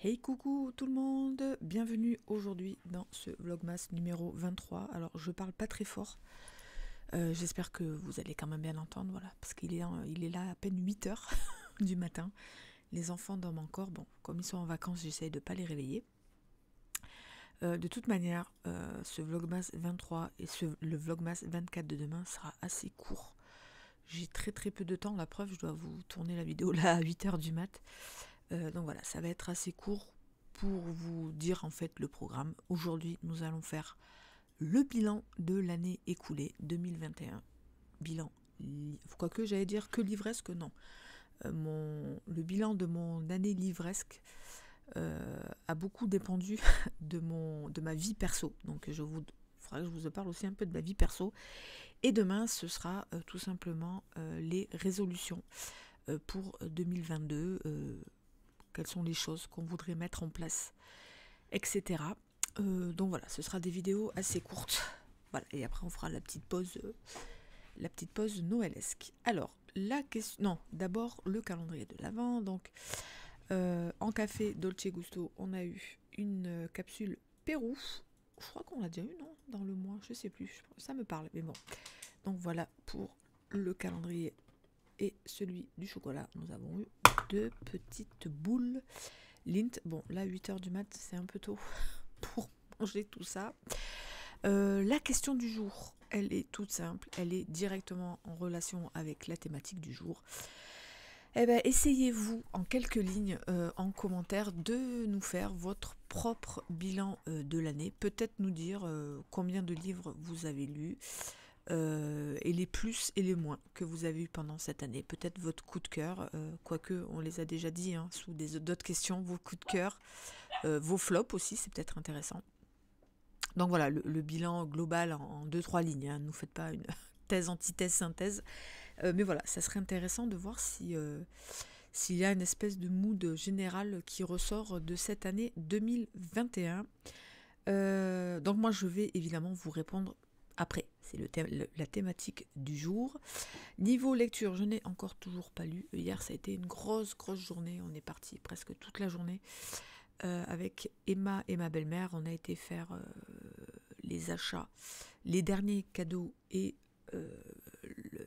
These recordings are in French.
Hey coucou tout le monde, bienvenue aujourd'hui dans ce vlogmas numéro 23. Alors je parle pas très fort, j'espère que vous allez quand même bien l'entendre, voilà, parce il est là à peine 8 heures du matin. Les enfants dorment encore, bon, comme ils sont en vacances, j'essaye de pas les réveiller. De toute manière, ce vlogmas 23 et le vlogmas 24 de demain sera assez court. J'ai très peu de temps, la preuve, je dois vous tourner la vidéo là à 8 heures du mat. Donc voilà, ça va être assez court pour vous dire en fait le programme. Aujourd'hui, nous allons faire le bilan de l'année écoulée 2021. Bilan, quoique j'allais dire que livresque, non. Le bilan de mon année livresque a beaucoup dépendu de ma vie perso. Donc il faudra que je vous parle aussi un peu de ma vie perso. Et demain, ce sera tout simplement les résolutions pour 2022. Quelles sont les choses qu'on voudrait mettre en place, etc. Donc voilà, ce sera des vidéos assez courtes. Voilà, et après on fera la petite pause noëlesque. Alors, la question... Non, d'abord le calendrier de l'Avent. Donc, en café Dolce Gusto, on a eu une capsule Pérou. Je crois qu'on l'a déjà eu, non? Dans le mois, je sais plus. Ça me parle, mais bon. Donc voilà pour le calendrier et celui du chocolat. Nous avons eu 2 petites boules Lint. Bon, là, 8 heures du mat, c'est un peu tôt pour manger tout ça. La question du jour, elle est toute simple. Elle est directement en relation avec la thématique du jour. Eh bien, essayez-vous en quelques lignes en commentaire de nous faire votre propre bilan de l'année. Peut-être nous dire combien de livres vous avez lus. Et les plus et les moins que vous avez eu pendant cette année. Peut-être votre coup de cœur, quoique on les a déjà dit hein, sous d'autres questions, vos coups de cœur, vos flops aussi, c'est peut-être intéressant. Donc voilà, le bilan global en 2-3 lignes, hein, ne nous faites pas une thèse, antithèse, synthèse. Mais voilà, ça serait intéressant de voir s'il y a une espèce de mood général qui ressort de cette année 2021. Donc moi je vais évidemment vous répondre après, c'est la thématique du jour. Niveau lecture, je n'ai encore toujours pas lu. Hier, ça a été une grosse journée. On est parti presque toute la journée avec Emma et ma belle-mère. On a été faire les achats, les derniers cadeaux et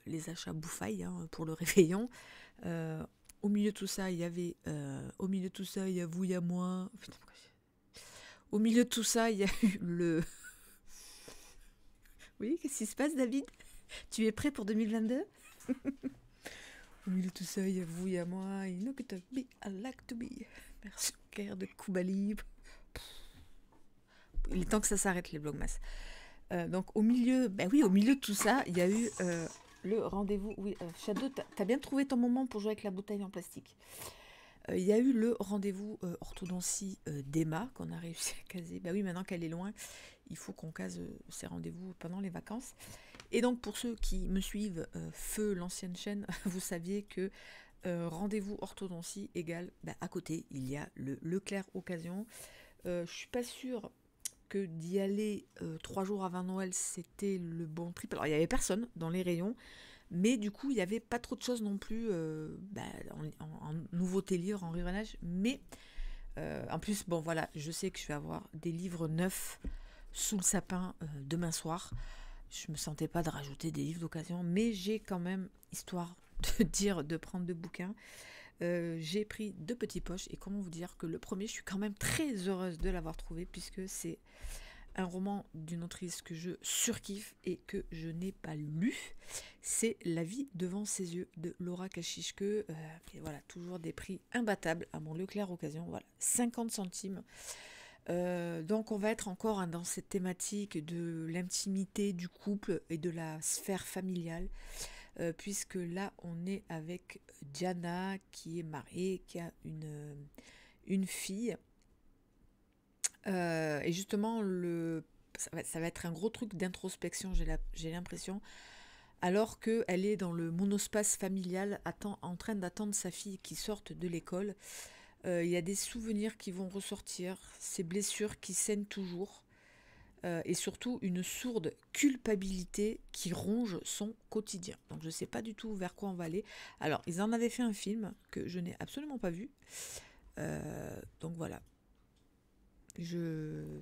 les achats bouffailles hein, pour le réveillon. Au milieu de tout ça, il y avait... il y a vous, il y a moi. Putain, au milieu de tout ça, il y a eu le... Oui, qu'est-ce qui se passe, David? Tu es prêt pour 2022? Au milieu de tout ça, il y a vous, il y a moi. You know que to be, I like to be. Merci, cœur de Cuba Libre. Il est temps que ça s'arrête, les vlogmas. Donc, au milieu de tout ça, il y a eu le rendez-vous. Oui, Shadow, t'as bien trouvé ton moment pour jouer avec la bouteille en plastique. Il y a eu le rendez-vous orthodontie d'Emma qu'on a réussi à caser. Bah oui, maintenant qu'elle est loin, il faut qu'on case ces rendez-vous pendant les vacances. Et donc pour ceux qui me suivent, feu l'ancienne chaîne, vous saviez que rendez-vous orthodontie égale, à côté, il y a le Leclerc Occasion. Je suis pas sûre que d'y aller 3 jours avant Noël, c'était le bon trip. Alors il y avait personne dans les rayons, mais du coup il n'y avait pas trop de choses non plus en nouveauté lire, en rivernage. Mais en plus, bon voilà, je sais que je vais avoir des livres neufs sous le sapin demain soir. Je me sentais pas de rajouter des livres d'occasion, mais j'ai quand même, histoire de prendre 2 bouquins, j'ai pris 2 petits poches. Et comment vous dire que le premier, je suis quand même très heureuse de l'avoir trouvé, puisque c'est un roman d'une autrice que je surkiffe et que je n'ai pas lu. C'est La vie devant ses yeux de Laura Kachischke. Et voilà, toujours des prix imbattables à mon Leclerc Occasion. Voilà, 50 centimes. Donc on va être encore hein, dans cette thématique de l'intimité du couple et de la sphère familiale, puisque là on est avec Diana qui est mariée, qui a une fille. Et justement, ça va être un gros truc d'introspection, j'ai l'impression, alors qu'elle est dans le monospace familial, en train d'attendre sa fille qui sorte de l'école. Il y a des souvenirs qui vont ressortir, ces blessures qui saignent toujours, et surtout une sourde culpabilité qui ronge son quotidien. Donc je ne sais pas du tout vers quoi on va aller. Alors, ils en avaient fait un film que je n'ai absolument pas vu. Donc donc voilà, je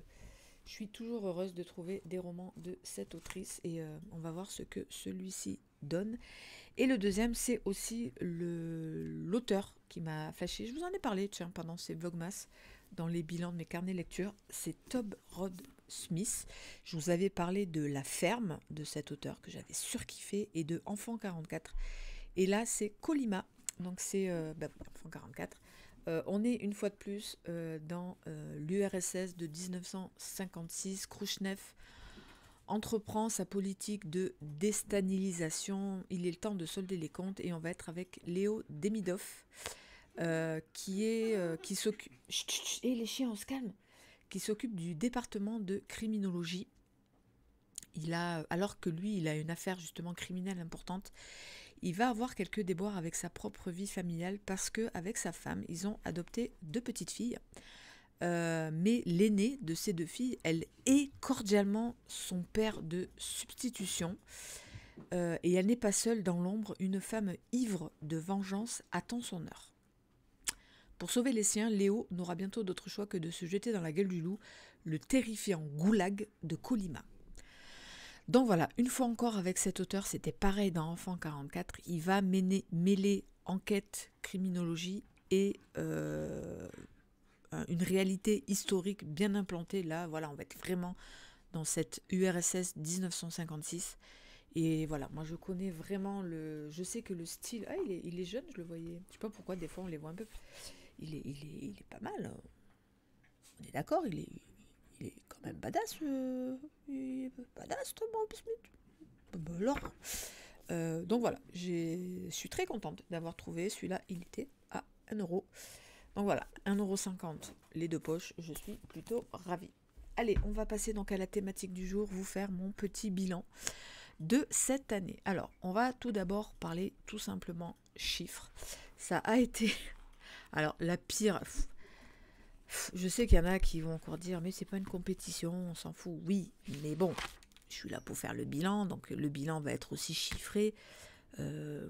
suis toujours heureuse de trouver des romans de cette autrice et on va voir ce que celui-ci donne. Et le deuxième, c'est aussi l'auteur qui m'a flashé. Je vous en ai parlé, tiens, pendant ces Vlogmas, dans les bilans de mes carnets lecture. C'est Tob Rod Smith. Je vous avais parlé de La Ferme de cet auteur que j'avais surkiffé et de Enfant 44. Et là, c'est Colima. Donc c'est Enfant 44. On est une fois de plus dans l'URSS de 1956. Khrouchtchev entreprend sa politique de déstalinisation. Il est le temps de solder les comptes et on va être avec Léo Demidov qui s'occupe... les chiens, on se calme. Qui s'occupe du département de criminologie. Alors que lui, il a une affaire justement criminelle importante, il va avoir quelques déboires avec sa propre vie familiale parce qu'avec sa femme, ils ont adopté 2 petites filles. Mais l'aînée de ces 2 filles, elle est cordialement son père de substitution. Et elle n'est pas seule dans l'ombre, une femme ivre de vengeance attend son heure. Pour sauver les siens, Léo n'aura bientôt d'autre choix que de se jeter dans la gueule du loup, le terrifiant goulag de Colima. Donc voilà, une fois encore avec cet auteur, c'était pareil dans Enfant 44, il va mêler enquête, criminologie et une réalité historique bien implantée. Là, voilà, on va être vraiment dans cette URSS 1956. Et voilà, moi je connais vraiment je sais que le style... Ah, il est jeune, je le voyais. Je sais pas pourquoi, des fois on les voit un peu... Il est pas mal. On est d'accord, il est quand même badass. Il est badass, Thomas Smith. Alors, donc voilà, je suis très contente d'avoir trouvé celui-là. Il était à 1 euro. Donc voilà, 1,50 € les 2 poches. Je suis plutôt ravie. Allez, on va passer donc à la thématique du jour, vous faire mon petit bilan de cette année. Alors, on va tout d'abord parler tout simplement chiffres. Ça a été... Alors, la pire... Je sais qu'il y en a qui vont encore dire, mais c'est pas une compétition, on s'en fout. Oui, mais bon, je suis là pour faire le bilan, donc le bilan va être aussi chiffré.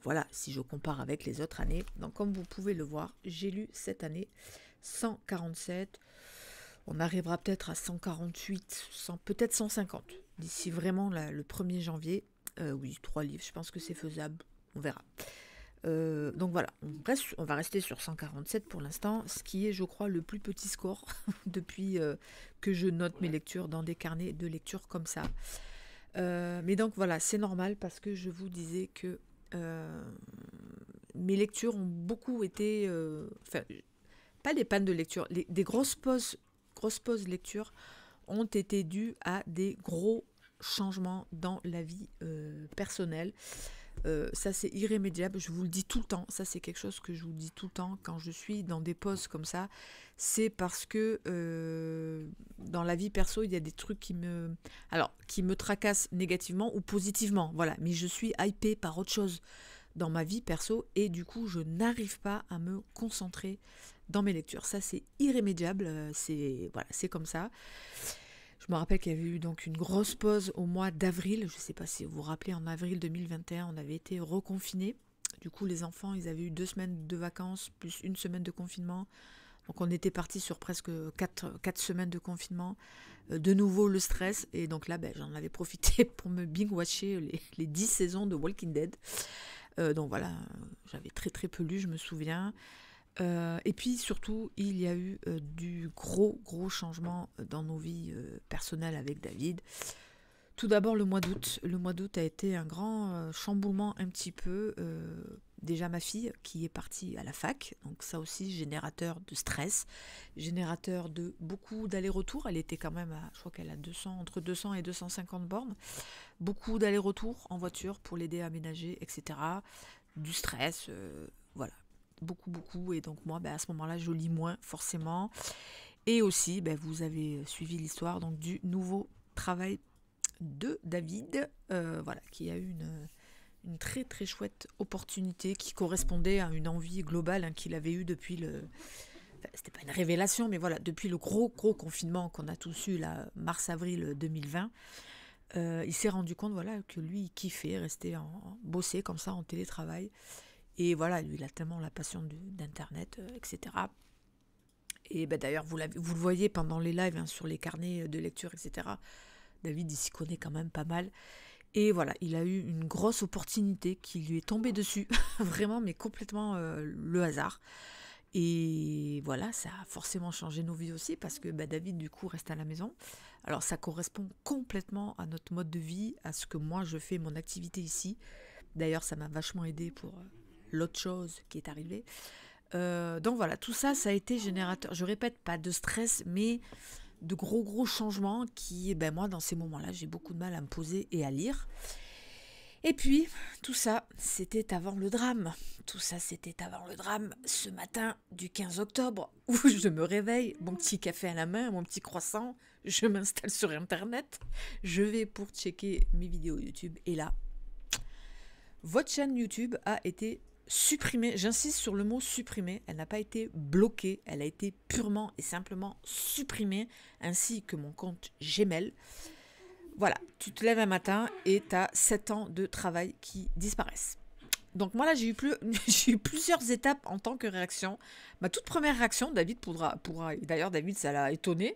Voilà, si je compare avec les autres années. Donc, comme vous pouvez le voir, j'ai lu cette année 147. On arrivera peut-être à 148, peut-être 150, d'ici vraiment le 1er janvier. Oui, 3 livres, je pense que c'est faisable, on verra. Donc voilà, on va rester sur 147 pour l'instant, ce qui est, je crois, le plus petit score depuis que je note mes lectures dans des carnets de lecture comme ça. Mais donc voilà, c'est normal parce que je vous disais que mes lectures ont beaucoup été... pas des pannes de lecture, des grosses pauses lecture ont été dues à des gros changements dans la vie personnelle. Ça c'est irrémédiable, je vous le dis tout le temps, ça c'est quelque chose que je vous dis tout le temps quand je suis dans des pauses comme ça, c'est parce que dans la vie perso il y a des trucs qui me tracassent négativement ou positivement, voilà, mais je suis hypée par autre chose dans ma vie perso et du coup je n'arrive pas à me concentrer dans mes lectures, ça c'est irrémédiable, c'est comme ça. Je me rappelle qu'il y avait eu donc une grosse pause au mois d'avril. Je ne sais pas si vous vous rappelez, en avril 2021, on avait été reconfinés. Du coup, les enfants, ils avaient eu 2 semaines de vacances, plus 1 semaine de confinement. Donc, on était parti sur presque 4 semaines de confinement. De nouveau, le stress. Et donc là, j'en avais profité pour me binge-watcher les 10 saisons de Walking Dead. Donc voilà, j'avais très très peu lu, je me souviens. Et puis surtout, il y a eu du gros changement dans nos vies personnelles avec David. Tout d'abord le mois d'août. Le mois d'août a été un grand chamboulement un petit peu. Déjà ma fille qui est partie à la fac, donc ça aussi générateur de stress, générateur de beaucoup d'allers-retours. Elle était quand même je crois qu'elle a entre 200 et 250 bornes. Beaucoup d'allers-retours en voiture pour l'aider à aménager, etc. Du stress, voilà. Beaucoup, et donc moi à ce moment-là je lis moins forcément, et aussi vous avez suivi l'histoire donc du nouveau travail de David, voilà, qui a eu une très très chouette opportunité qui correspondait à une envie globale qu'il avait eue depuis c'était pas une révélation, mais voilà, depuis le gros confinement qu'on a tous eu là, mars-avril 2020. Il s'est rendu compte, voilà, que lui il kiffait rester bosser comme ça en télétravail. Et voilà, lui, il a tellement la passion d'internet, etc. Et ben, d'ailleurs, vous le voyez pendant les lives, hein, sur les carnets de lecture, etc. David, il s'y connaît quand même pas mal. Et voilà, il a eu une grosse opportunité qui lui est tombée dessus, vraiment, mais complètement le hasard. Et voilà, ça a forcément changé nos vies aussi parce que bah, David, du coup, reste à la maison. Alors, ça correspond complètement à notre mode de vie, à ce que moi, je fais, mon activité ici. D'ailleurs, ça m'a vachement aidé pour l'autre chose qui est arrivée. Donc voilà, tout ça, ça a été générateur. Je répète, pas de stress, mais de gros changements qui, ben moi, dans ces moments-là, j'ai beaucoup de mal à me poser et à lire. Et puis, tout ça, c'était avant le drame. Tout ça, c'était avant le drame, ce matin du 15 octobre, où je me réveille, mon petit café à la main, mon petit croissant, je m'installe sur Internet, je vais pour checker mes vidéos YouTube, et là, votre chaîne YouTube a été supprimée. J'insiste sur le mot supprimée. Elle n'a pas été bloquée, elle a été purement et simplement supprimée, ainsi que mon compte Gmail. Voilà, tu te lèves un matin et tu as 7 ans de travail qui disparaissent. Donc moi là, j'ai eu plusieurs étapes en tant que réaction. Ma toute première réaction, David pourra d'ailleurs David, ça l'a étonné.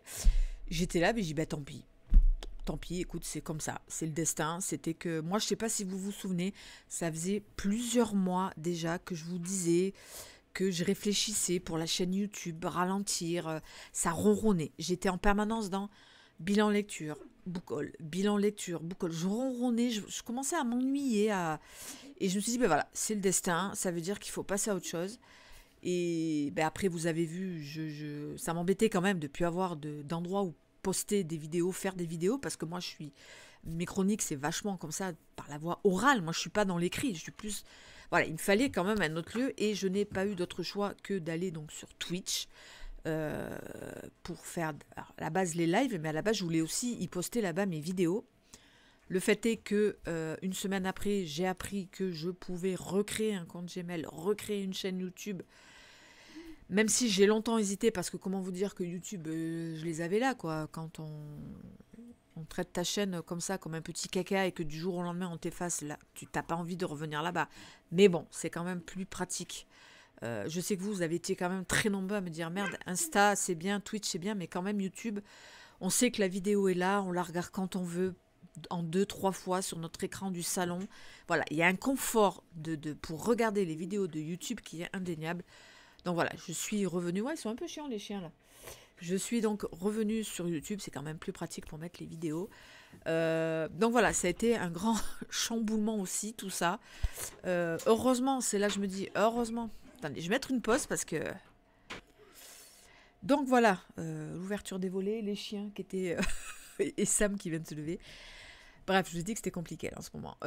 J'étais là, mais j'ai dit, bah tant pis, écoute, c'est comme ça, c'est le destin. C'était que, moi je sais pas si vous vous souvenez, ça faisait plusieurs mois déjà que je vous disais que je réfléchissais pour la chaîne YouTube, ralentir, ça ronronnait. J'étais en permanence dans bilan lecture, book haul, bilan lecture, book haul. Je ronronnais, je commençais à m'ennuyer. Et je me suis dit, ben voilà, c'est le destin, ça veut dire qu'il faut passer à autre chose. Et ben après, vous avez vu, ça m'embêtait quand même de ne plus avoir d'endroit où poster des vidéos, faire des vidéos, parce que moi, mes chroniques, c'est vachement comme ça, par la voix orale. Moi, je ne suis pas dans l'écrit, je suis plus... Voilà, il me fallait quand même un autre lieu, et je n'ai pas eu d'autre choix que d'aller donc sur Twitch, pour faire à la base les lives, mais à la base je voulais aussi y poster là-bas mes vidéos. Le fait est que une semaine après, j'ai appris que je pouvais recréer un compte Gmail, recréer une chaîne YouTube, même si j'ai longtemps hésité, parce que comment vous dire que YouTube, je les avais là, quoi. Quand on traite ta chaîne comme ça, comme un petit caca, et que du jour au lendemain on t'efface, là, tu n'as pas envie de revenir là-bas. Mais bon, c'est quand même plus pratique. Je sais que vous avez été quand même très nombreux à me dire merde, Insta c'est bien, Twitch c'est bien, mais quand même YouTube, on sait que la vidéo est là, on la regarde quand on veut, en 2-3 fois sur notre écran du salon. Voilà, il y a un confort pour regarder les vidéos de YouTube qui est indéniable. Donc voilà, je suis revenue. Ouais, ils sont un peu chiants les chiens là. Je suis donc revenue sur YouTube, c'est quand même plus pratique pour mettre les vidéos. Donc voilà, ça a été un grand chamboulement aussi, tout ça. Heureusement, c'est là que je me dis, heureusement. Attendez, je vais mettre une pause parce que... Donc voilà, l'ouverture des volets, les chiens qui étaient... et Sam qui vient de se lever. Bref, je vous ai dit que c'était compliqué là, en ce moment.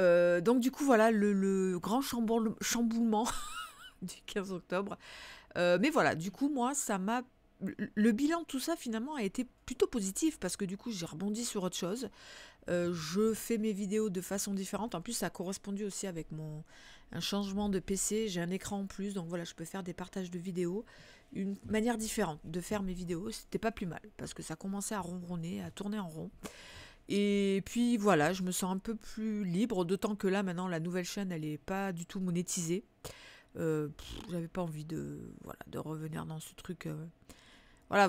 Donc du coup, voilà, le grand chamboulement du 15 octobre. Mais voilà, du coup, moi, ça m'a... Le bilan de tout ça, finalement, a été plutôt positif parce que du coup, j'ai rebondi sur autre chose. Je fais mes vidéos de façon différente. En plus, ça a correspondu aussi avec un changement de PC. J'ai un écran en plus, donc voilà, je peux faire des partages de vidéos. Une manière différente de faire mes vidéos, c'était pas plus mal parce que ça commençait à ronronner, à tourner en rond. Et puis voilà, je me sens un peu plus libre, d'autant que là, maintenant, la nouvelle chaîne, elle est pas du tout monétisée. J'avais pas envie de revenir dans ce truc. Voilà,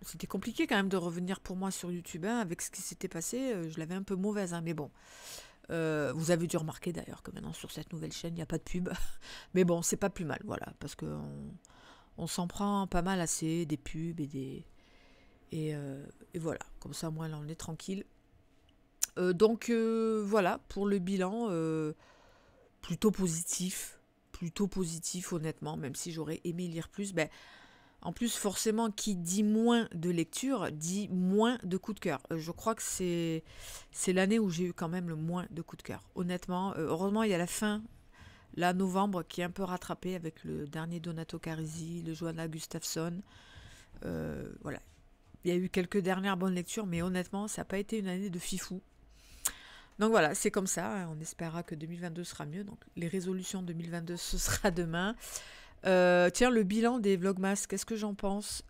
c'était compliqué quand même de revenir pour moi sur YouTube, hein, avec ce qui s'était passé. Je l'avais un peu mauvaise, hein, mais bon. Vous avez dû remarquer d'ailleurs que maintenant sur cette nouvelle chaîne, il n'y a pas de pub. Mais bon, c'est pas plus mal, voilà, parce qu'on s'en prend pas mal assez, des pubs et voilà, comme ça, moi, là, on est tranquille. Donc voilà, pour le bilan, plutôt positif, honnêtement, même si j'aurais aimé lire plus. Ben, en plus, forcément, qui dit moins de lecture, dit moins de coups de cœur. Je crois que c'est l'année où j'ai eu quand même le moins de coups de cœur. Honnêtement, heureusement, il y a la fin, là, novembre, qui est un peu rattrapé avec le dernier Donato Carisi, le Johanna Gustafsson. Voilà. Il y a eu quelques dernières bonnes lectures, mais honnêtement, ça n'a pas été une année de fifou. Donc voilà, c'est comme ça. Hein, on espérera que 2022 sera mieux. Donc les résolutions 2022, ce sera demain. Tiens, le bilan des Vlogmas, qu'est-ce que j'en pense?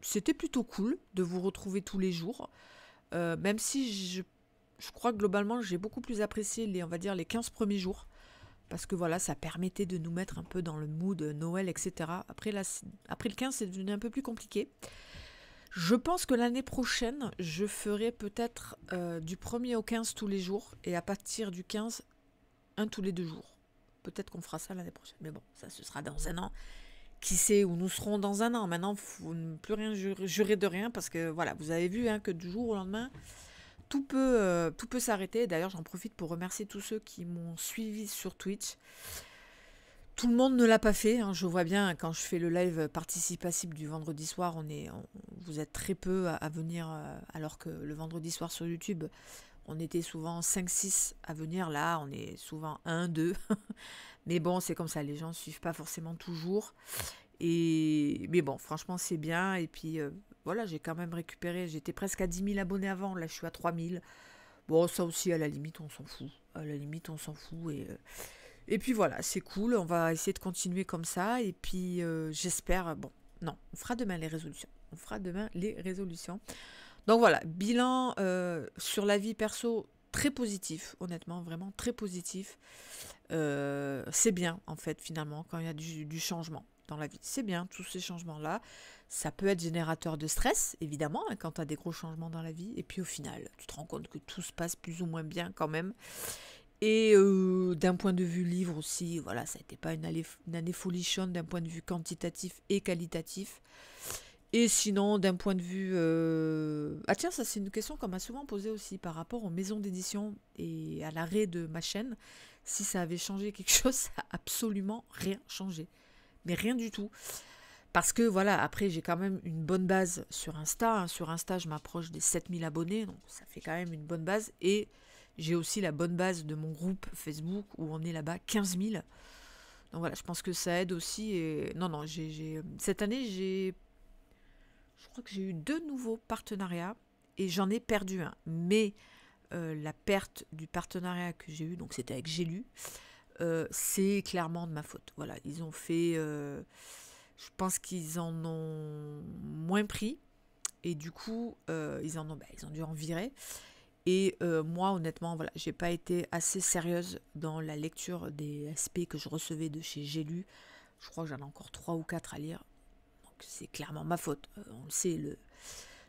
C'était plutôt cool de vous retrouver tous les jours. Même si je crois que globalement, j'ai beaucoup plus apprécié on va dire, les 15 premiers jours. parce que voilà, ça permettait de nous mettre un peu dans le mood Noël, etc. Après, là, après le 15, c'est devenu un peu plus compliqué. Je pense que l'année prochaine, je ferai peut-être du 1er au 15 tous les jours, et à partir du 15, un tous les 2 jours. Peut-être qu'on fera ça l'année prochaine. Mais bon, ça, ce sera dans un an. Qui sait où nous serons dans un an. Maintenant, il ne faut plus rien jurer de rien, parce que voilà, vous avez vu que du jour au lendemain, tout peut s'arrêter. D'ailleurs, j'en profite pour remercier tous ceux qui m'ont suivi sur Twitch. Tout le monde ne l'a pas fait. Je vois bien, quand je fais le live participatif du vendredi soir, vous êtes très peu à venir, alors que le vendredi soir sur YouTube, on était souvent 5-6 à venir. Là, on est souvent 1-2. Mais bon, c'est comme ça, les gens ne suivent pas forcément toujours. Mais bon, franchement, c'est bien. Et puis, voilà, j'ai quand même récupéré. J'étais presque à 10 000 abonnés avant. Là, je suis à 3 000. Bon, ça aussi, à la limite, on s'en fout. À la limite, on s'en fout. Et puis voilà, c'est cool. On va essayer de continuer comme ça. Et puis, j'espère... Bon, non, on fera demain les résolutions. Donc voilà, bilan sur la vie perso, très positif, honnêtement, vraiment très positif. C'est bien, en fait, finalement, quand il y a du changement dans la vie. C'est bien, tous ces changements-là. Ça peut être générateur de stress, évidemment, quand tu as des gros changements dans la vie. Et puis au final, tu te rends compte que tout se passe plus ou moins bien quand même. Et d'un point de vue livre aussi, voilà, ça n'était pas une année folichonne d'un point de vue quantitatif et qualitatif. Et sinon, d'un point de vue... Ah tiens, ça c'est une question qu'on m'a souvent posée aussi par rapport aux maisons d'édition et à l'arrêt de ma chaîne. Si ça avait changé quelque chose, ça n'a absolument rien changé. Mais rien du tout. Parce que voilà, après j'ai quand même une bonne base sur Insta. Sur Insta, je m'approche des 7000 abonnés, donc ça fait quand même une bonne base. Et j'ai aussi la bonne base de mon groupe Facebook où on est là-bas 15 000. Donc voilà, je pense que ça aide aussi. Et... Non, cette année, je crois que j'ai eu 2 nouveaux partenariats et j'en ai perdu un. Mais la perte du partenariat que j'ai eu, donc c'était avec J'ai lu, c'est clairement de ma faute. Voilà, ils ont fait... je pense qu'ils en ont moins pris et du coup, ils ont dû en virer. Et moi, honnêtement, voilà, j'ai pas été assez sérieuse dans la lecture des SP que je recevais de chez J'ai lu. Je crois que j'en ai encore 3 ou 4 à lire. C'est clairement ma faute. On le sait,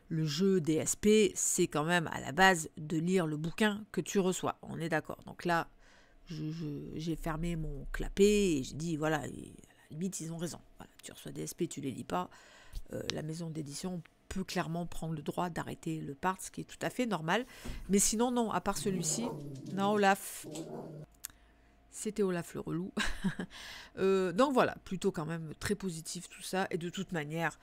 le jeu des SP, c'est quand même à la base de lire le bouquin que tu reçois. On est d'accord. Donc là, j'ai fermé mon clapet et j'ai dit, voilà, à la limite, ils ont raison. Voilà, tu reçois des SP, tu les lis pas. La maison d'édition peut clairement prendre le droit d'arrêter le part, ce qui est tout à fait normal. Mais sinon, non, à part celui-ci, non, Olaf... C'était Olaf le relou. Donc voilà, plutôt quand même très positif tout ça. Et de toute manière,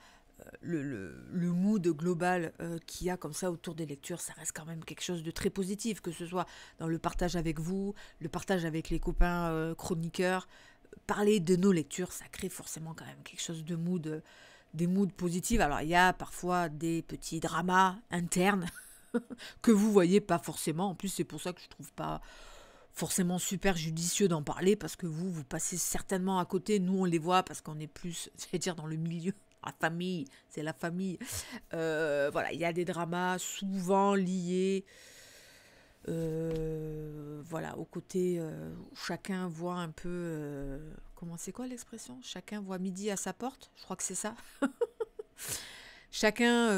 le mood global qu'il y a comme ça autour des lectures, ça reste quand même quelque chose de très positif, que ce soit dans le partage avec vous, le partage avec les copains chroniqueurs. Parler de nos lectures, ça crée forcément quand même quelque chose de mood, des moods positifs. Alors il y a parfois des petits dramas internes que vous voyez pas forcément. En plus, c'est pour ça que je trouve pas forcément super judicieux d'en parler, parce que vous passez certainement à côté. Nous, on les voit parce qu'on est plus, j'allais dire, dans le milieu, la famille, c'est la famille. Voilà, il y a des dramas souvent liés voilà, au côté où chacun voit un peu... comment c'est quoi l'expression? Chacun voit midi à sa porte, je crois que c'est ça. Chacun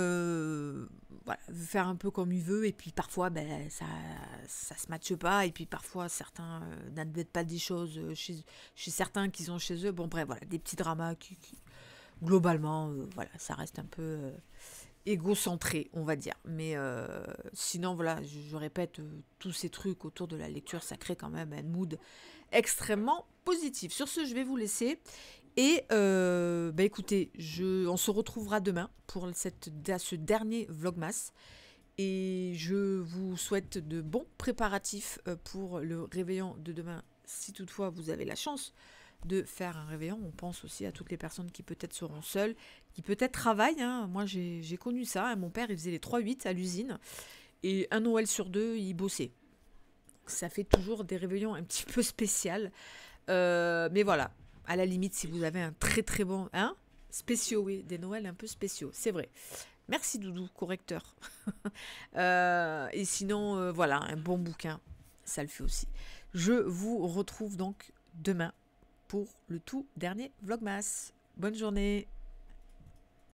voilà, veut faire un peu comme il veut, et puis parfois ça se matche pas, et puis parfois certains n'admettent pas des choses chez certains qui sont chez eux. Bon bref, voilà, des petits dramas qui globalement, voilà, ça reste un peu égocentré, on va dire. Mais sinon, voilà, je répète, tous ces trucs autour de la lecture, ça crée quand même un mood extrêmement positif. Sur ce, je vais vous laisser. Et écoutez, on se retrouvera demain pour ce dernier Vlogmas. Et je vous souhaite de bons préparatifs pour le réveillon de demain, si toutefois vous avez la chance de faire un réveillon. On pense aussi à toutes les personnes qui peut-être seront seules, qui peut-être travaillent. Moi, j'ai connu ça. Mon père, il faisait les 3-8 à l'usine. Et un Noël sur 2, il bossait. Ça fait toujours des réveillons un petit peu spéciaux. Mais voilà. À la limite, si vous avez un très très bon... spéciaux, oui, des Noëls un peu spéciaux, c'est vrai. Merci Doudou, correcteur. Et sinon, voilà, un bon bouquin, ça le fait aussi. Je vous retrouve donc demain pour le tout dernier Vlogmas. Bonne journée!